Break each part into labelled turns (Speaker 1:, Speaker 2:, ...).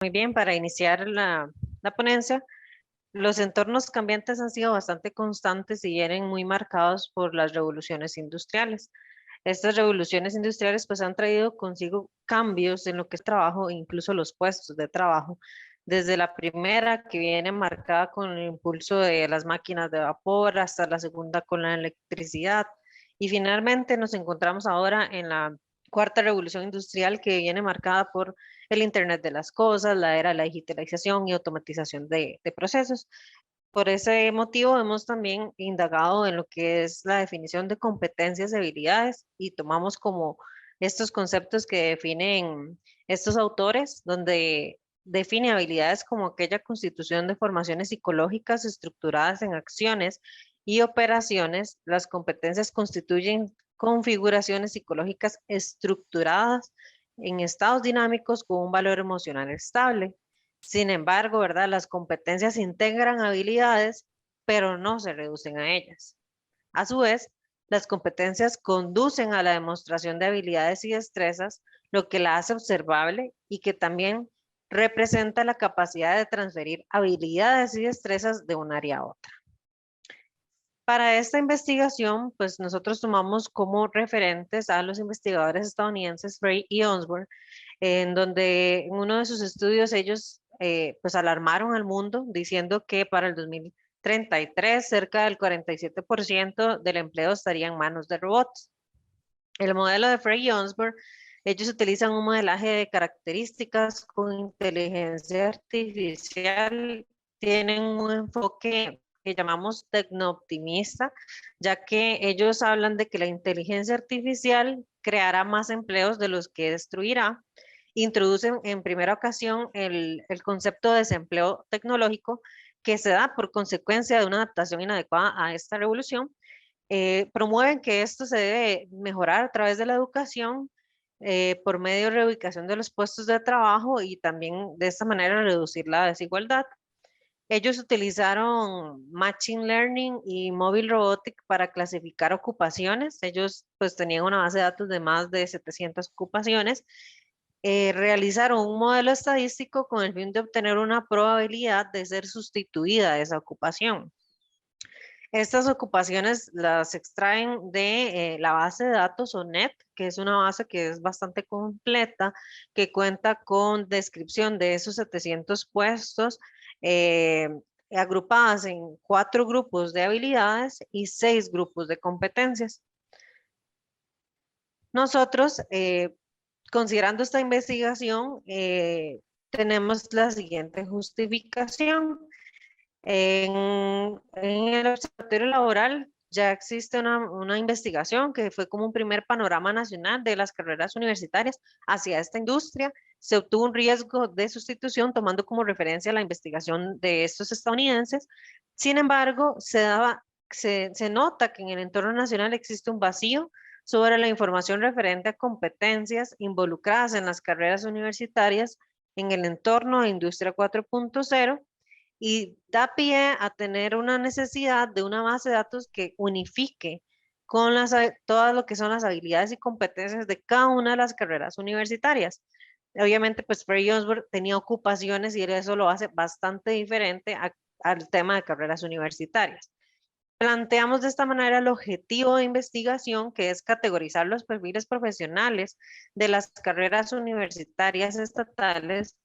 Speaker 1: Muy bien, para iniciar la ponencia, los entornos cambiantes han sido bastante constantes y vienen muy marcados por las revoluciones industriales. Estas revoluciones industriales pues han traído consigo cambios en lo que es trabajo e incluso los puestos de trabajo. Desde la primera que viene marcada con el impulso de las máquinas de vapor hasta la segunda con la electricidad y finalmente nos encontramos ahora en la cuarta revolución industrial que viene marcada por el Internet de las cosas, la era de la digitalización y automatización de procesos. Por ese motivo hemos también indagado en lo que es la definición de competencias y habilidades y tomamos como estos conceptos que definen estos autores, donde define habilidades como aquella constitución de formaciones psicológicas estructuradas en acciones y operaciones. Las competencias constituyen configuraciones psicológicas estructuradas en estados dinámicos con un valor emocional estable. Sin embargo, ¿verdad? Las competencias integran habilidades, pero no se reducen a ellas. A su vez, las competencias conducen a la demostración de habilidades y destrezas, lo que la hace observable y que también representa la capacidad de transferir habilidades y destrezas de un área a otra. Para esta investigación, pues nosotros tomamos como referentes a los investigadores estadounidenses Frey y Onsworth, en donde en uno de sus estudios ellos pues alarmaron al mundo diciendo que para el 2033 cerca del 47% del empleo estaría en manos de robots. El modelo de Frey y Onsworth, ellos utilizan un modelaje de características con inteligencia artificial, tienen un enfoque que llamamos tecnooptimista, ya que ellos hablan de que la inteligencia artificial creará más empleos de los que destruirá. Introducen en primera ocasión el concepto de desempleo tecnológico que se da por consecuencia de una adaptación inadecuada a esta revolución. Promueven que esto se debe mejorar a través de la educación por medio de reubicación de los puestos de trabajo y también de esta manera reducir la desigualdad. Ellos utilizaron Machine Learning y Mobile Robotic para clasificar ocupaciones. Ellos pues tenían una base de datos de más de 700 ocupaciones. Realizaron un modelo estadístico con el fin de obtener una probabilidad de ser sustituida esa ocupación. Estas ocupaciones las extraen de la base de datos ONET, que es una base que es bastante completa, que cuenta con descripción de esos 700 puestos, eh, agrupadas en 4 grupos de habilidades y 6 grupos de competencias. Nosotros, considerando esta investigación, tenemos la siguiente justificación. En el Observatorio Laboral ya existe una investigación que fue como un primer panorama nacional de las carreras universitarias hacia esta industria. Se obtuvo un riesgo de sustitución tomando como referencia la investigación de estos estadounidenses. Sin embargo, se nota que en el entorno nacional existe un vacío sobre la información referente a competencias involucradas en las carreras universitarias en el entorno de Industria 4.0 y da pie a tener una necesidad de una base de datos que unifique con todas lo que son las habilidades y competencias de cada una de las carreras universitarias. Obviamente, pues Frey Osborne tenía ocupaciones y eso lo hace bastante diferente al tema de carreras universitarias. Planteamos de esta manera el objetivo de investigación, que es categorizar los perfiles profesionales de las carreras universitarias estatales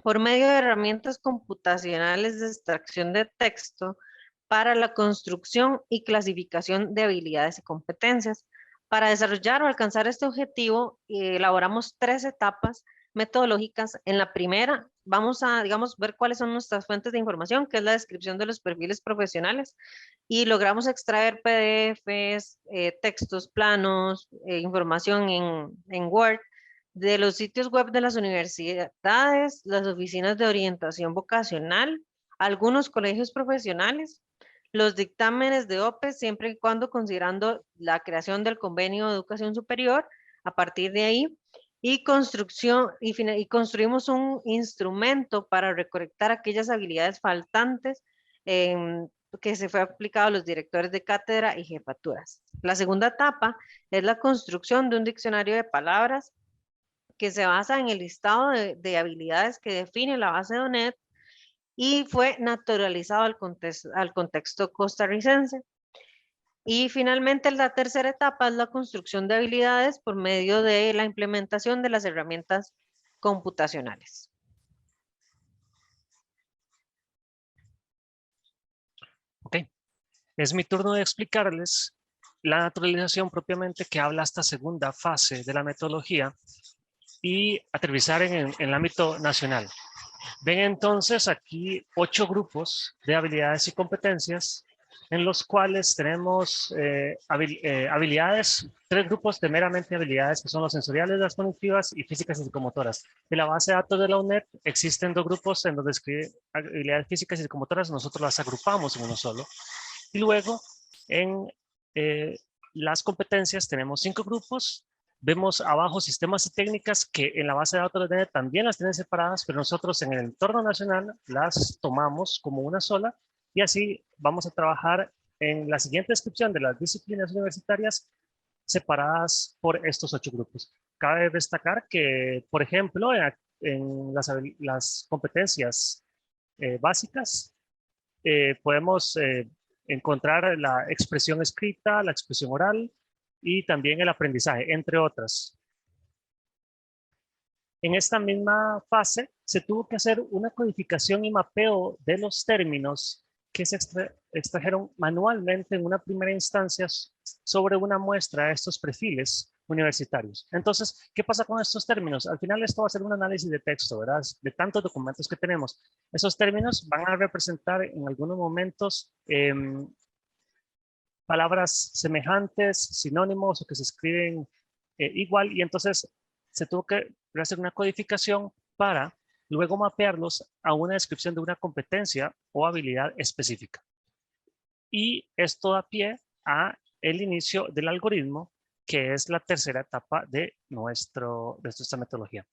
Speaker 1: por medio de herramientas computacionales de extracción de texto para la construcción y clasificación de habilidades y competencias. Para desarrollar o alcanzar este objetivo, elaboramos 3 etapas metodológicas. En la primera, vamos a, digamos, ver cuáles son nuestras fuentes de información, que es la descripción de los perfiles profesionales, y logramos extraer PDFs, textos, planos, información en Word, de los sitios web de las universidades, las oficinas de orientación vocacional, algunos colegios profesionales, los dictámenes de OPE, siempre y cuando considerando la creación del convenio de educación superior, a partir de ahí, y construimos un instrumento para recolectar aquellas habilidades faltantes que se fue aplicado a los directores de cátedra y jefaturas. La segunda etapa es la construcción de un diccionario de palabras que se basa en el listado de habilidades que define la base de ONET y fue naturalizado al contexto costarricense. Y finalmente la tercera etapa es la construcción de habilidades por medio de la implementación de las herramientas computacionales.
Speaker 2: Ok, es mi turno de explicarles la naturalización propiamente que habla esta segunda fase de la metodología y aterrizar en el ámbito nacional. Ven entonces aquí 8 grupos de habilidades y competencias en los cuales tenemos habilidades, 3 grupos de meramente habilidades que son los sensoriales, las cognitivas y físicas y psicomotoras. De la base de datos de la UNED existen 2 grupos en donde escribe habilidades físicas y psicomotoras, nosotros las agrupamos en uno solo. Y luego en las competencias tenemos 5 grupos. Vemos abajo sistemas y técnicas que en la base de datos de también las tienen separadas, pero nosotros en el entorno nacional las tomamos como una sola y así vamos a trabajar en la siguiente descripción de las disciplinas universitarias separadas por estos 8 grupos. Cabe destacar que, por ejemplo, en las competencias básicas, podemos encontrar la expresión escrita, la expresión oral y también el aprendizaje, entre otras. En esta misma fase se tuvo que hacer una codificación y mapeo de los términos que se extrajeron manualmente en una primera instancia sobre una muestra de estos perfiles universitarios. Entonces, ¿qué pasa con estos términos? Al final esto va a ser un análisis de texto, ¿verdad? De tantos documentos que tenemos. Esos términos van a representar en algunos momentos palabras semejantes, sinónimos o que se escriben igual y entonces se tuvo que hacer una codificación para luego mapearlos a una descripción de una competencia o habilidad específica. Y esto da pie a el inicio del algoritmo, que es la tercera etapa de esta metodología.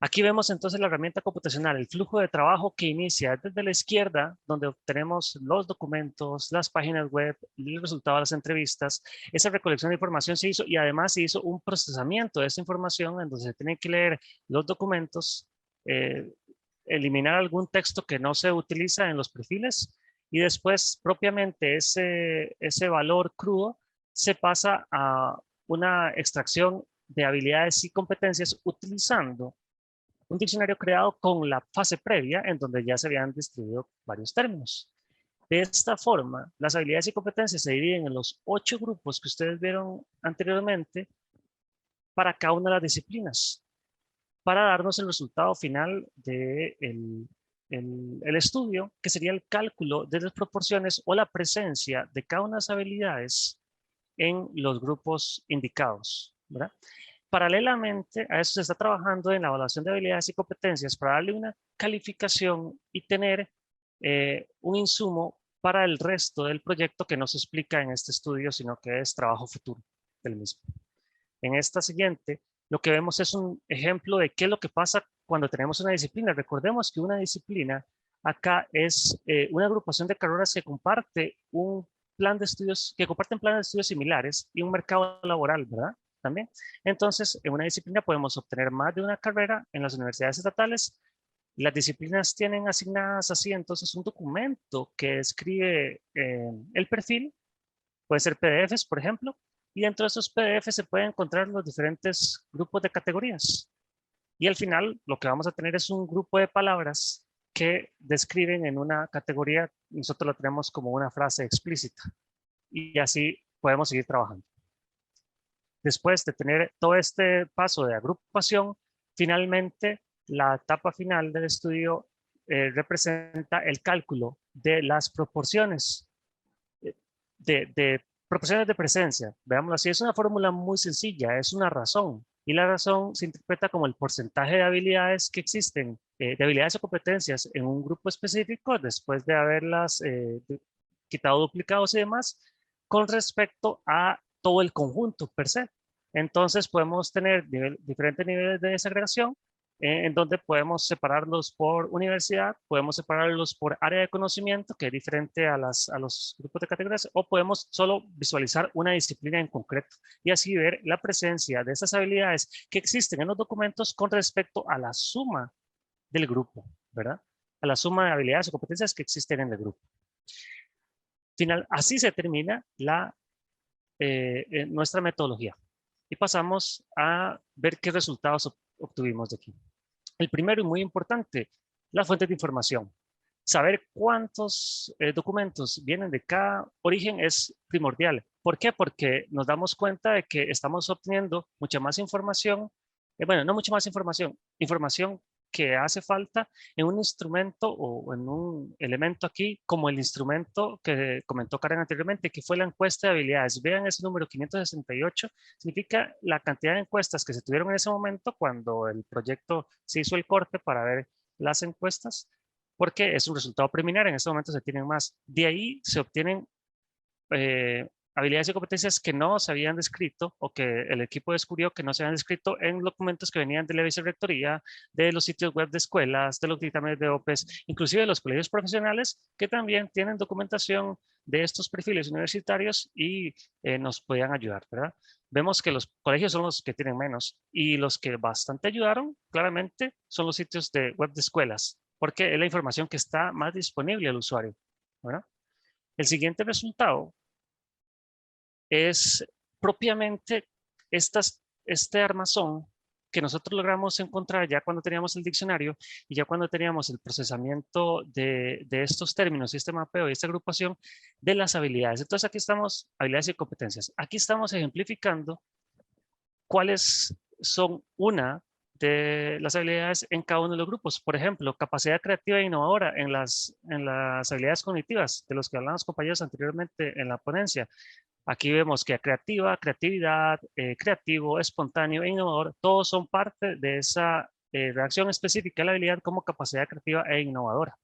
Speaker 2: Aquí vemos entonces la herramienta computacional, el flujo de trabajo que inicia desde la izquierda, donde obtenemos los documentos, las páginas web, el resultado de las entrevistas. Esa recolección de información se hizo y además se hizo un procesamiento de esa información en donde se tienen que leer los documentos, eliminar algún texto que no se utiliza en los perfiles y después propiamente ese valor crudo se pasa a una extracción de habilidades y competencias utilizando un diccionario creado con la fase previa en donde ya se habían distribuido varios términos. De esta forma, las habilidades y competencias se dividen en los 8 grupos que ustedes vieron anteriormente para cada una de las disciplinas, para darnos el resultado final del el estudio, que sería el cálculo de las proporciones o la presencia de cada una de las habilidades en los grupos indicados, ¿verdad? Paralelamente a eso se está trabajando en la evaluación de habilidades y competencias para darle una calificación y tener un insumo para el resto del proyecto que no se explica en este estudio, sino que es trabajo futuro del mismo. En esta siguiente, lo que vemos es un ejemplo de qué es lo que pasa cuando tenemos una disciplina. Recordemos que una disciplina acá es una agrupación de carreras que comparte un plan de estudios, que comparten planes de estudios similares y un mercado laboral, ¿verdad? También. Entonces, en una disciplina podemos obtener más de una carrera en las universidades estatales. Las disciplinas tienen asignadas así, entonces, un documento que describe el perfil, puede ser PDFs, por ejemplo, y dentro de esos PDFs se pueden encontrar los diferentes grupos de categorías. Y al final, lo que vamos a tener es un grupo de palabras que describen en una categoría, nosotros lo tenemos como una frase explícita. Y así podemos seguir trabajando. Después de tener todo este paso de agrupación, finalmente la etapa final del estudio representa el cálculo de las proporciones de proporciones de presencia. Veámoslo así, es una fórmula muy sencilla, es una razón. Y la razón se interpreta como el porcentaje de habilidades que existen, de habilidades o competencias en un grupo específico, después de haberlas quitado duplicados y demás, con respecto a todo el conjunto per se. Entonces podemos tener diferentes niveles de desagregación en donde podemos separarlos por universidad, podemos separarlos por área de conocimiento, que es diferente a los grupos de categorías, o podemos solo visualizar una disciplina en concreto y así ver la presencia de esas habilidades que existen en los documentos con respecto a la suma del grupo, ¿verdad? A la suma de habilidades o competencias que existen en el grupo. Así se termina nuestra metodología. Y pasamos a ver qué resultados obtuvimos de aquí. El primero y muy importante, las fuentes de información. Saber cuántos documentos vienen de cada origen es primordial. ¿Por qué? Porque nos damos cuenta de que estamos obteniendo mucha más información, bueno, no mucha más información, información que hace falta en un instrumento o en un elemento aquí, como el instrumento que comentó Karen anteriormente, que fue la encuesta de habilidades. Vean ese número 568, significa la cantidad de encuestas que se tuvieron en ese momento cuando el proyecto se hizo el corte para ver las encuestas, porque es un resultado preliminar, en este momento se tienen más. De ahí se obtienen habilidades y competencias que no se habían descrito o que el equipo descubrió que no se habían descrito en documentos que venían de la vicerrectoría, de los sitios web de escuelas, de los dictámenes de OPEs, inclusive de los colegios profesionales que también tienen documentación de estos perfiles universitarios y nos podían ayudar, ¿verdad? Vemos que los colegios son los que tienen menos y los que bastante ayudaron, claramente, son los sitios de web de escuelas, porque es la información que está más disponible al usuario, ¿verdad? El siguiente resultado es propiamente este armazón que nosotros logramos encontrar ya cuando teníamos el diccionario y ya cuando teníamos el procesamiento de estos términos y este mapeo y esta agrupación de las habilidades. Entonces aquí estamos, habilidades y competencias. Aquí estamos ejemplificando cuáles son una de las habilidades en cada uno de los grupos. Por ejemplo, capacidad creativa e innovadora en las habilidades cognitivas de los que hablamos compañeros anteriormente en la ponencia. Aquí vemos que creativa, creatividad, creativo, espontáneo e innovador, todos son parte de esa reacción específica de la habilidad como capacidad creativa e innovadora.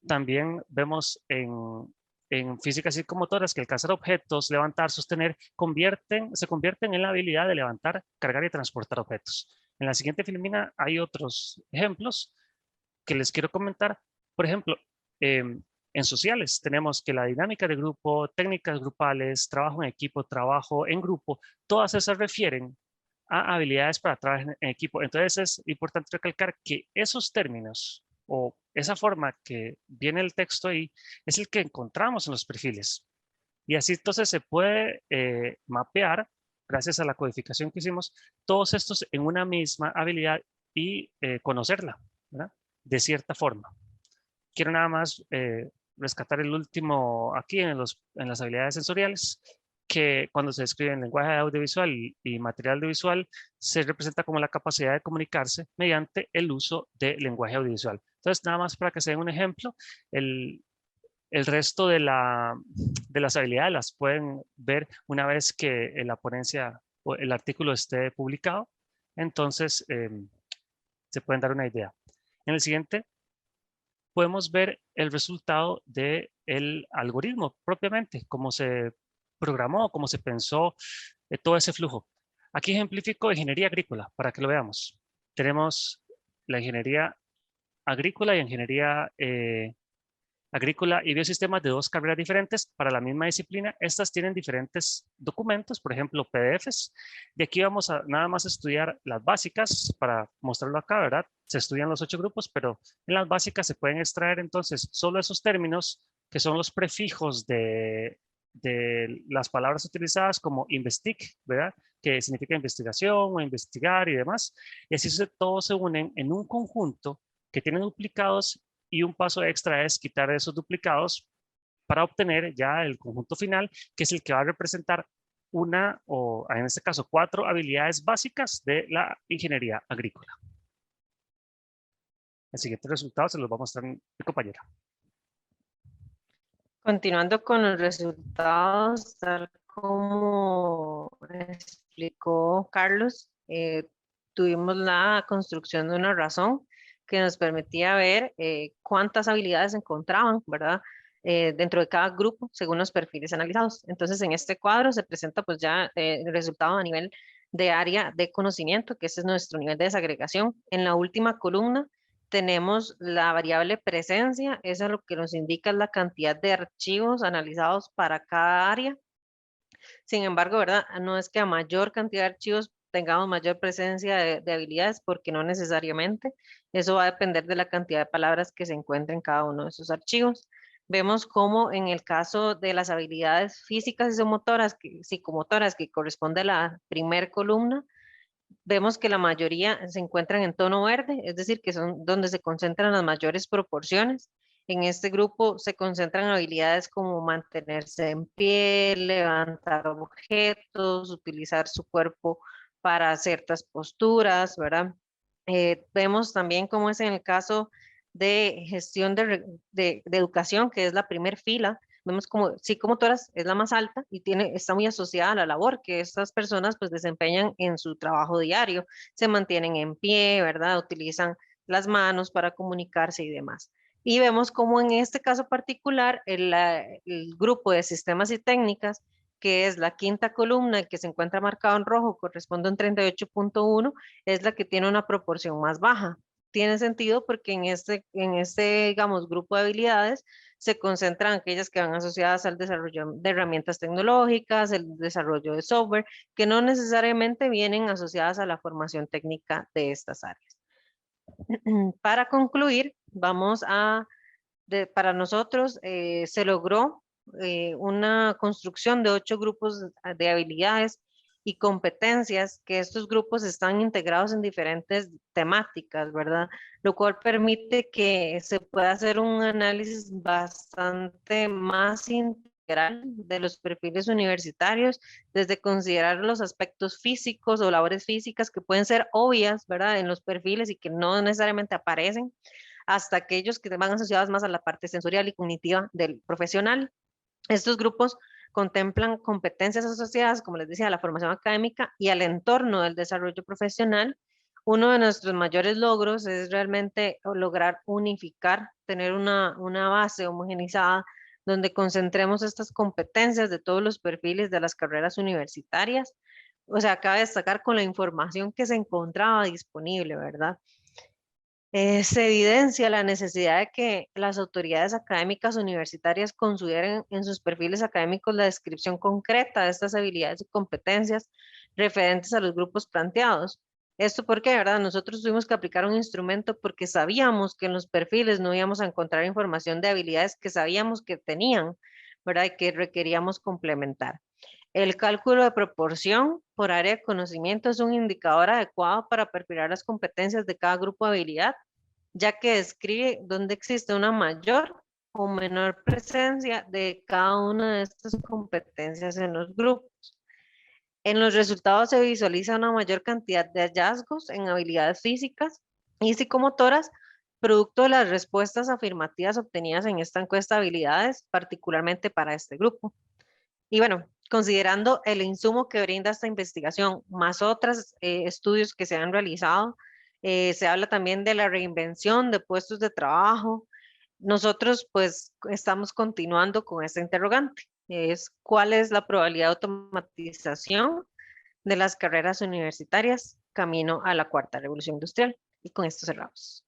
Speaker 2: También vemos en física psicomotoras que alcanzar objetos, levantar, sostener, se convierten en la habilidad de levantar, cargar y transportar objetos. En la siguiente filmina hay otros ejemplos que les quiero comentar. Por ejemplo, en sociales tenemos que la dinámica de grupo, técnicas grupales, trabajo en equipo, trabajo en grupo, todas esas refieren a habilidades para trabajar en equipo. Entonces es importante recalcar que esos términos o esa forma que viene el texto ahí es el que encontramos en los perfiles. Y así entonces se puede mapear, gracias a la codificación que hicimos, todos estos en una misma habilidad y conocerla, ¿verdad? De cierta forma. Quiero nada más rescatar el último aquí en las habilidades sensoriales, que cuando se describe en lenguaje audiovisual y material audiovisual, se representa como la capacidad de comunicarse mediante el uso de lenguaje audiovisual. Entonces, nada más para que se den un ejemplo, el resto de las habilidades las pueden ver una vez que la ponencia o el artículo esté publicado. Entonces, se pueden dar una idea. En el siguiente, podemos ver el resultado del algoritmo propiamente, cómo se programó, cómo se pensó todo ese flujo. Aquí ejemplifico ingeniería agrícola para que lo veamos. Tenemos la ingeniería agrícola y ingeniería agrícola y biosistemas de dos carreras diferentes para la misma disciplina. Estas tienen diferentes documentos, por ejemplo, PDFs. De aquí vamos a nada más estudiar las básicas para mostrarlo acá, ¿verdad? Se estudian los 8 grupos, pero en las básicas se pueden extraer entonces solo esos términos que son los prefijos de las palabras utilizadas como investig, ¿verdad? Que significa investigación o investigar y demás. Y así todos se unen en un conjunto que tiene duplicados y un paso extra es quitar esos duplicados para obtener ya el conjunto final, que es el que va a representar una o en este caso 4 habilidades básicas de la ingeniería agrícola. El siguiente resultado se los va a mostrar mi compañera.
Speaker 1: Continuando con los resultados, tal como explicó Carlos, tuvimos la construcción de una razón que nos permitía ver cuántas habilidades se encontraban, ¿verdad? Dentro de cada grupo según los perfiles analizados. Entonces, en este cuadro se presenta pues ya el resultado a nivel de área de conocimiento, que ese es nuestro nivel de desagregación. En la última columna tenemos la variable presencia, eso es lo que nos indica la cantidad de archivos analizados para cada área. Sin embargo, ¿verdad? No es que a mayor cantidad de archivos tengamos mayor presencia de habilidades, porque no necesariamente. Eso va a depender de la cantidad de palabras que se encuentren en cada uno de esos archivos. Vemos cómo en el caso de las habilidades físicas y psicomotoras, que corresponde a la primer columna, vemos que la mayoría se encuentran en tono verde, es decir, que son donde se concentran las mayores proporciones. En este grupo se concentran habilidades como mantenerse en pie, levantar objetos, utilizar su cuerpo para ciertas posturas, ¿verdad? Vemos también cómo es en el caso de gestión de educación, que es la primer fila. Vemos como psicomotoras es la más alta y está muy asociada a la labor que estas personas pues desempeñan en su trabajo diario. Se mantienen en pie, ¿verdad? Utilizan las manos para comunicarse y demás. Y vemos como en este caso particular el grupo de sistemas y técnicas, que es la quinta columna y que se encuentra marcado en rojo, corresponde a un 38.1, es la que tiene una proporción más baja. Tiene sentido porque en este, digamos, grupo de habilidades se concentran aquellas que van asociadas al desarrollo de herramientas tecnológicas, el desarrollo de software, que no necesariamente vienen asociadas a la formación técnica de estas áreas. Para concluir, para nosotros se logró una construcción de 8 grupos de habilidades y competencias, que estos grupos están integrados en diferentes temáticas, ¿verdad? Lo cual permite que se pueda hacer un análisis bastante más integral de los perfiles universitarios, desde considerar los aspectos físicos o labores físicas que pueden ser obvias, ¿verdad? En los perfiles y que no necesariamente aparecen, hasta aquellos que van asociados más a la parte sensorial y cognitiva del profesional. Estos grupos contemplan competencias asociadas, como les decía, a la formación académica y al entorno del desarrollo profesional. Uno de nuestros mayores logros es realmente lograr unificar, tener una base homogenizada donde concentremos estas competencias de todos los perfiles de las carreras universitarias. O sea, cabe destacar con la información que se encontraba disponible, ¿verdad? Se evidencia la necesidad de que las autoridades académicas universitarias consideren en sus perfiles académicos la descripción concreta de estas habilidades y competencias referentes a los grupos planteados. Esto porque, ¿verdad? Nosotros tuvimos que aplicar un instrumento porque sabíamos que en los perfiles no íbamos a encontrar información de habilidades que sabíamos que tenían, ¿verdad? Y que requeríamos complementar. El cálculo de proporción por área de conocimiento es un indicador adecuado para perfilar las competencias de cada grupo de habilidad, ya que describe dónde existe una mayor o menor presencia de cada una de estas competencias en los grupos. En los resultados se visualiza una mayor cantidad de hallazgos en habilidades físicas y psicomotoras, producto de las respuestas afirmativas obtenidas en esta encuesta de habilidades, particularmente para este grupo. Y bueno, considerando el insumo que brinda esta investigación, más otros estudios que se han realizado, se habla también de la reinvención de puestos de trabajo. Nosotros pues estamos continuando con esta interrogante, es cuál es la probabilidad de automatización de las carreras universitarias camino a la cuarta revolución industrial. Y con esto cerramos.